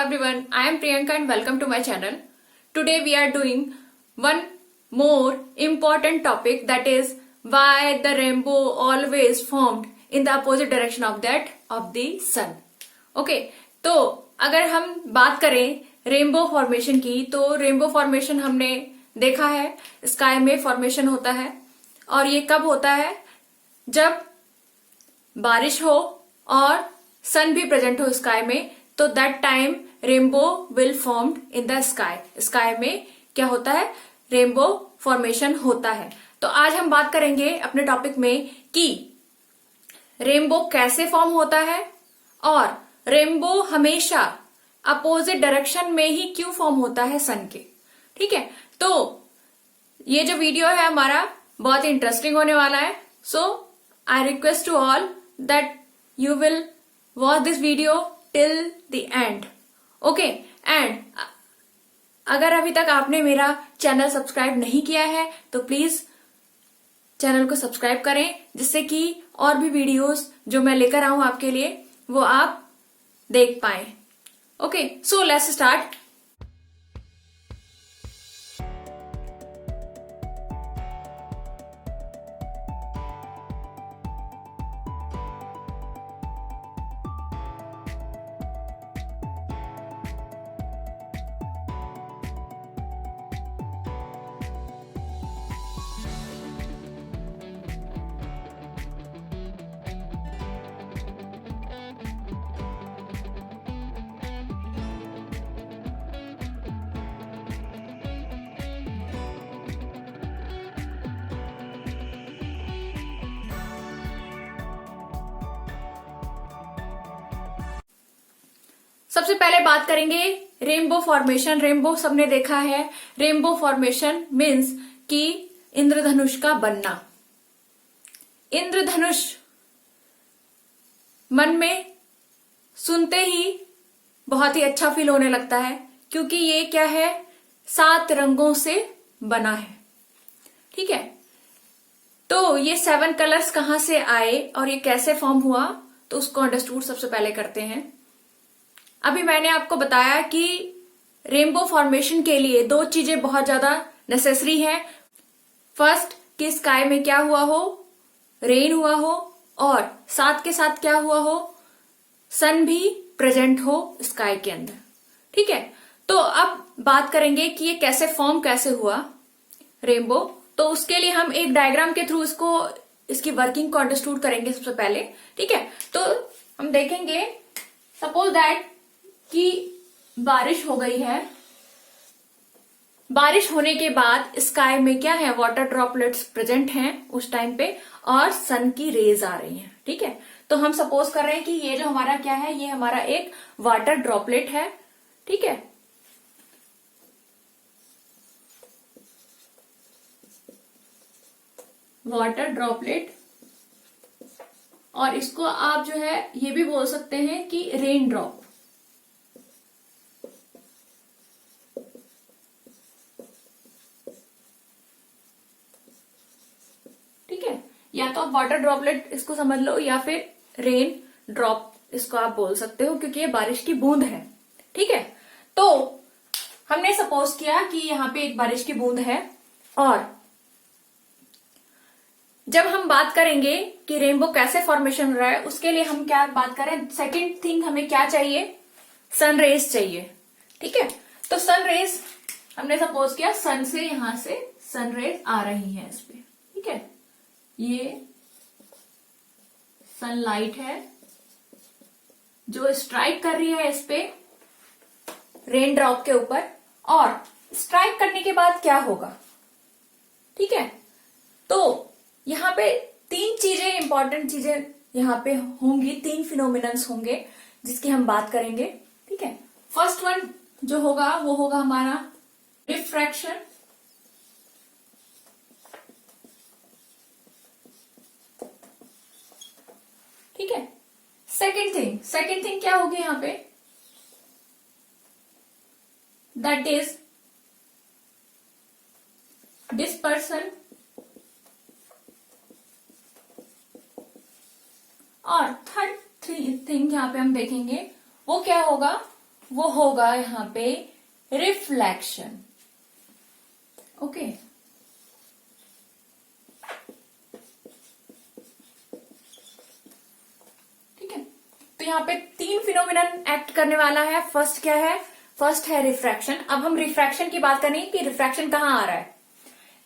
everyone, I am Priyanka and welcome to my channel. Today we are doing one more important topic, that is why the rainbow always formed in the opposite direction of the sun. Okay, तो अगर हम बात करें rainbow formation की, तो rainbow formation हमने देखा है स्काई में फॉर्मेशन होता है और ये कब होता है, जब बारिश हो और सन भी प्रेजेंट हो स्काई में, तो that time rainbow will formed in the sky. Sky में क्या होता है, रेनबो फॉर्मेशन होता है. तो आज हम बात करेंगे अपने टॉपिक में कि रेनबो कैसे फॉर्म होता है और रेनबो हमेशा अपोजिट डायरेक्शन में ही क्यों फॉर्म होता है सन के. ठीक है, तो ये जो वीडियो है हमारा बहुत इंटरेस्टिंग होने वाला है. So I request to all that you will watch this video till the end. Okay, and अगर अभी तक आपने मेरा चैनल सब्सक्राइब नहीं किया है तो प्लीज चैनल को सब्सक्राइब करें, जिससे कि और भी वीडियोस जो मैं लेकर आऊं आपके लिए वो आप देख पाए. Okay, so let's start. सबसे पहले बात करेंगे रेनबो फॉर्मेशन. रेनबो सबने देखा है. रेनबो फॉर्मेशन मीन्स कि इंद्रधनुष का बनना. इंद्रधनुष मन में सुनते ही बहुत ही अच्छा फील होने लगता है, क्योंकि ये क्या है, 7 रंगों से बना है. ठीक है, तो ये 7 कलर्स कहां से आए और ये कैसे फॉर्म हुआ, तो उसको अंडरस्टूड सबसे पहले करते हैं. अभी मैंने आपको बताया कि रेनबो फॉर्मेशन के लिए 2 चीजें बहुत ज्यादा नेसेसरी हैं. फर्स्ट, कि स्काई में क्या हुआ हो, रेन हुआ हो, और साथ के साथ क्या हुआ हो, सन भी प्रेजेंट हो स्काई के अंदर. ठीक है, तो अब बात करेंगे कि ये कैसे फॉर्म कैसे हुआ रेनबो. तो उसके लिए हम एक डायग्राम के थ्रू इसकी वर्किंग को अंडरस्टूड करेंगे सबसे पहले. ठीक है, तो हम देखेंगे सपोज दैट कि बारिश हो गई है. बारिश होने के बाद स्काई में क्या है, वाटर ड्रॉपलेट्स प्रेजेंट हैं उस टाइम पे और सन की रेज आ रही हैं. ठीक है, तो हम सपोज कर रहे हैं कि ये जो हमारा क्या है, ये हमारा एक वाटर ड्रॉपलेट है. ठीक है, वाटर ड्रॉपलेट, और इसको आप जो है ये भी बोल सकते हैं कि रेन ड्रॉप. या तो आप वाटर ड्रॉपलेट इसको समझ लो, या फिर रेन ड्रॉप इसको आप बोल सकते हो, क्योंकि ये बारिश की बूंद है. ठीक है, तो हमने सपोज किया कि यहाँ पे एक बारिश की बूंद है, और जब हम बात करेंगे कि रेनबो कैसे फॉर्मेशन हो रहा है, उसके लिए हम क्या बात करें, सेकेंड थिंग हमें क्या चाहिए, सन रेज चाहिए. ठीक है, तो सन रेज हमने सपोज किया सन से, यहां से सन रेज आ रही है इस पे. ठीक है, ये सनलाइट है जो स्ट्राइक कर रही है इस पे रेन ड्रॉप के ऊपर, और स्ट्राइक करने के बाद क्या होगा. ठीक है, तो यहां पे 3 चीजें, इंपॉर्टेंट चीजें यहां पे होंगी, 3 फिनोमिनन्स होंगे जिसकी हम बात करेंगे. ठीक है, फर्स्ट वन जो होगा वो होगा हमारा रिफ्रैक्शन. ठीक है, सेकेंड थिंग क्या होगी यहां पे, दैट इज डिस्पर्सन. और थर्ड थिंग यहाँ पे हम देखेंगे वो क्या होगा, वो होगा यहाँ पे रिफ्लेक्शन। ओके, ठीक है। तो यहाँ पे 3 फिनोमिनन एक्ट करने वाला है। फर्स्ट क्या है? फर्स्ट है रिफ्रैक्शन। अब हम रिफ्रैक्शन की बात करेंगे कि रिफ्रैक्शन कहाँ आ रहा है।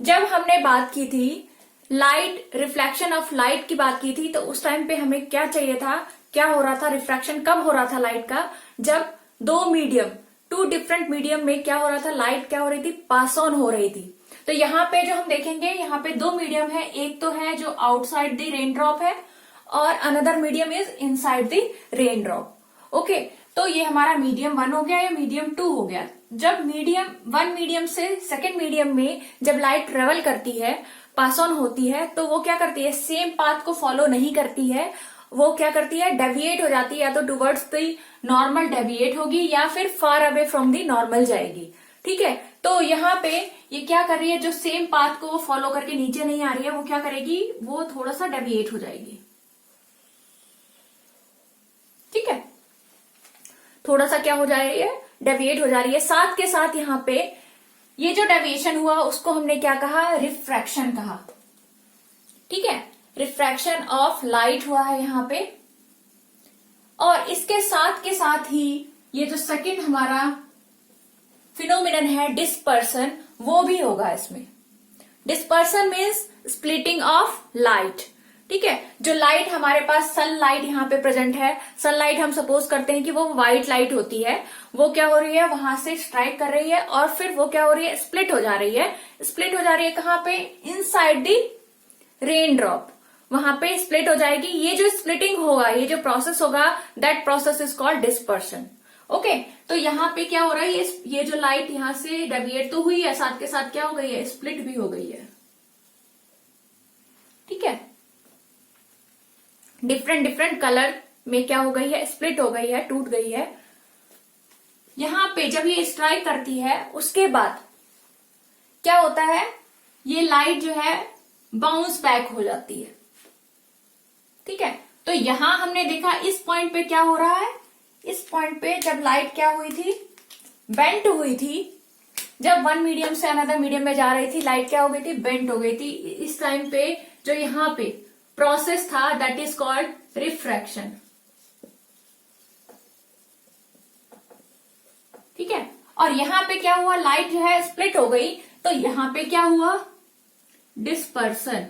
जब हमने बात की थी लाइट, रिफ्लेक्शन ऑफ लाइट की बात की थी, तो उस टाइम पे हमें क्या चाहिए था, क्या हो रहा था, रिफ्रैक्शन कब हो रहा था लाइट का? जब टू डिफरेंट मीडियम में क्या हो रहा था, लाइट क्या हो रही थी, पास ऑन हो रही थी। तो यहाँ पे जो हम देखेंगे, यहाँ पे 2 मीडियम है, एक तो है जो आउटसाइड द रेन ड्रॉप है और another medium is inside the rain drop. Okay, तो ये हमारा मीडियम 1 हो गया या मीडियम 2 हो गया। जब मीडियम 1 मीडियम से सेकेंड मीडियम में जब लाइट ट्रेवल करती है, पास ऑन होती है, तो वो क्या करती है, सेम पाथ को फॉलो नहीं करती है, वो क्या करती है, डेविएट हो जाती है, या तो टुवर्ड्स द नॉर्मल डेविएट होगी या फिर far away from the normal जाएगी। ठीक है, तो यहाँ पे ये क्या कर रही है, जो सेम पाथ को वो फॉलो करके नीचे नहीं आ रही है, वो क्या करेगी, वो थोड़ा सा डेविएट हो जाएगी। ठीक है, थोड़ा सा क्या हो जा रही है, डेविएट हो जा रही है। साथ के साथ यहाँ पे ये जो डेविएशन हुआ उसको हमने क्या कहा, रिफ्रैक्शन कहा। ठीक है, रिफ्रैक्शन ऑफ लाइट हुआ है यहाँ पे। और इसके साथ के साथ ही ये जो सेकंड हमारा फिनोमिनन है डिस्पर्सन, वो भी होगा इसमें। Dispersion means splitting of light. ठीक है, जो लाइट हमारे पास सनलाइट यहाँ पे प्रेजेंट है, सनलाइट हम सपोज करते हैं कि वो व्हाइट लाइट होती है, वो क्या हो रही है, वहां से स्ट्राइक कर रही है और फिर वो क्या हो रही है, स्प्लिट हो जा रही है। स्प्लिट हो जा रही है कहाँ पे, इनसाइड द रेन ड्रॉप, वहां पे स्प्लिट हो जाएगी। ये जो स्प्लिटिंग होगा, ये जो प्रोसेस होगा, that process is called dispersion. Okay, तो यहाँ पे क्या हो रहा है, ये जो लाइट यहाँ से डेविएट तो हुई है, साथ के साथ क्या हो गई है, स्प्लिट भी हो गई है। ठीक है, डिफरेंट कलर में क्या हो गई है, स्प्लिट हो गई है, टूट गई है। यहां पे जब ये स्ट्राइक करती है, उसके बाद क्या होता है, ये लाइट जो है बाउंस बैक हो जाती है। ठीक है, तो यहां हमने देखा इस पॉइंट पे क्या हो रहा है, इस पॉइंट पे जब लाइट क्या हुई थी, बेंट हुई थी, जब वन मीडियम से अनदर मीडियम में जा रही थी, लाइट क्या हो गई थी, बेंट हो गई थी। इस टाइम पे जो यहाँ पे प्रोसेस था, दैट इज कॉल्ड रिफ्रैक्शन। ठीक है, और यहां पे क्या हुआ, लाइट जो है स्प्लिट हो गई, तो यहां पे क्या हुआ, डिस्पर्सन।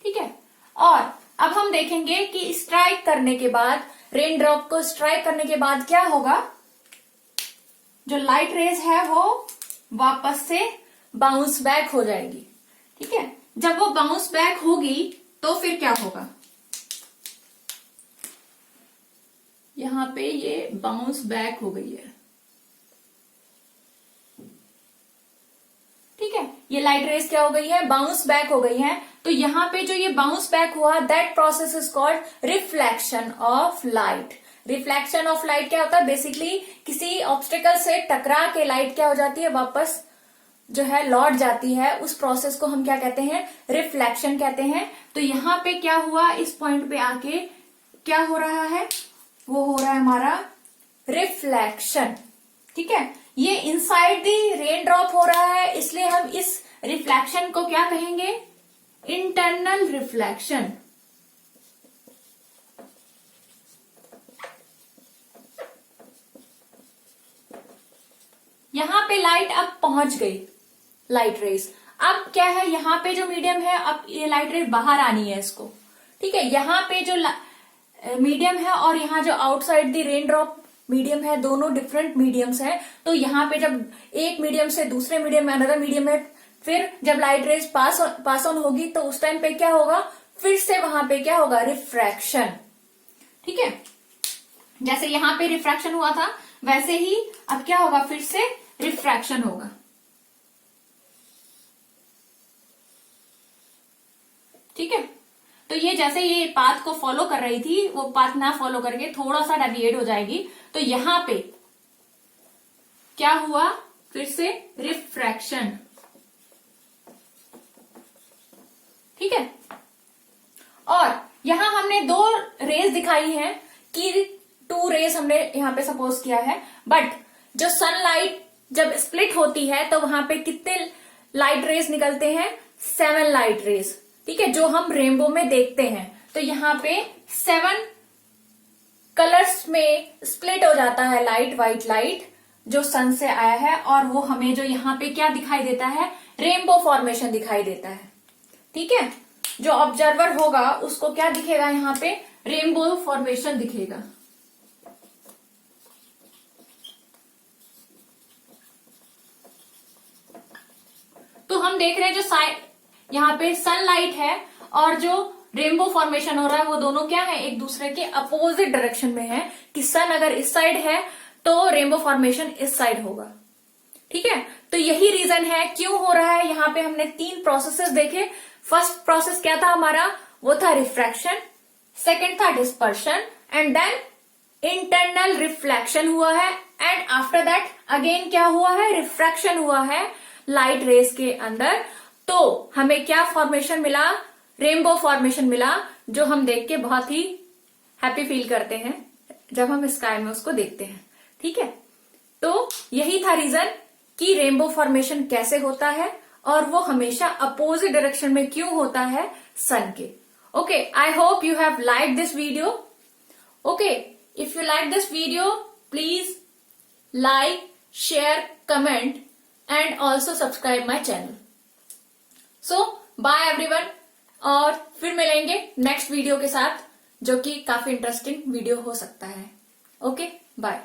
ठीक है, और अब हम देखेंगे कि स्ट्राइक करने के बाद, रेन ड्रॉप को स्ट्राइक करने के बाद क्या होगा, जो लाइट रेज है वो वापस से बाउंस बैक हो जाएगी। ठीक है, जब वो बाउंस बैक होगी तो फिर क्या होगा, यहां पे ये बाउंस बैक हो गई है। ठीक है, ये लाइट रेज क्या हो गई है, बाउंस बैक हो गई है। तो यहां पे जो ये बाउंस बैक हुआ, that process is called reflection of light. Reflection of light क्या होता है, बेसिकली किसी ऑब्स्टिकल से टकरा के लाइट क्या हो जाती है, वापस जो है लौट जाती है। उस प्रोसेस को हम क्या कहते हैं, रिफ्लेक्शन कहते हैं। तो यहाँ पे क्या हुआ, इस पॉइंट पे आके क्या हो रहा है, वो हो रहा है हमारा रिफ्लेक्शन। ठीक है, ये इनसाइड द रेन ड्रॉप हो रहा है, इसलिए हम इस रिफ्लेक्शन को क्या कहेंगे, इंटरनल रिफ्लेक्शन। यहां पे लाइट अब पहुंच गई, लाइट रेज। अब क्या है, यहाँ पे जो मीडियम है, अब ये लाइट रेज बाहर आनी है इसको। ठीक है, यहाँ पे जो मीडियम है और यहाँ जो outside the rain drop medium है, दोनों डिफरेंट मीडियम्स हैं। तो यहाँ पे जब एक मीडियम से दूसरे मीडियम में, अनदर मीडियम में, फिर जब लाइट रेज पास ऑन होगी, तो उस टाइम पे क्या होगा, फिर से वहां पे क्या होगा, रिफ्रैक्शन। ठीक है, जैसे यहाँ पे रिफ्रैक्शन हुआ था, वैसे ही अब क्या होगा, फिर से रिफ्रैक्शन होगा। ठीक है, तो ये जैसे ये पाथ को फॉलो कर रही थी, वो पाथ ना फॉलो करके थोड़ा सा डेविएट हो जाएगी। तो यहां पे क्या हुआ, फिर से रिफ्रैक्शन। ठीक है, और यहाँ हमने दो रेज दिखाई है कि 2 रेज हमने यहाँ पे सपोज किया है, बट जो सनलाइट जब स्प्लिट होती है तो वहां पे कितने लाइट रेज निकलते हैं? 7 लाइट रेज, ठीक है, जो हम रेनबो में देखते हैं। तो यहाँ पे 7 कलर्स में स्प्लिट हो जाता है लाइट, व्हाइट लाइट जो सन से आया है, और वो हमें जो यहाँ पे क्या दिखाई देता है? रेनबो फॉर्मेशन दिखाई देता है, ठीक है। जो ऑब्जर्वर होगा उसको क्या दिखेगा? यहाँ पे रेनबो फॉर्मेशन दिखेगा। तो हम देख रहे हैं जो यहाँ पे सनलाइट है और जो रेनबो फॉर्मेशन हो रहा है वो दोनों क्या है? एक दूसरे के अपोजिट डायरेक्शन में है, कि सन अगर इस साइड है तो रेनबो फॉर्मेशन इस साइड होगा, ठीक है। तो यही रीजन है क्यों हो रहा है। यहाँ पे हमने 3 प्रोसेसेस देखे। फर्स्ट प्रोसेस क्या था हमारा? वो था रिफ्रैक्शन, सेकंड था dispersion, and then internal reflection हुआ है, एंड आफ्टर दैट अगेन क्या हुआ है? रिफ्रैक्शन हुआ है लाइट रेस के अंदर। तो हमें क्या फॉर्मेशन मिला? रेनबो फॉर्मेशन मिला, जो हम देख के बहुत ही हैप्पी फील करते हैं जब हम स्काई में उसको देखते हैं, ठीक है। तो यही था रीजन कि रेनबो फॉर्मेशन कैसे होता है, और वो हमेशा अपोजिट डायरेक्शन में क्यों होता है? सन के। Okay, I hope you have like this video. Okay, if you like this video please like, share, comment and also subscribe my channel. So bye everyone, और फिर मिलेंगे नेक्स्ट वीडियो के साथ जो कि काफी इंटरेस्टिंग वीडियो हो सकता है। Okay, bye.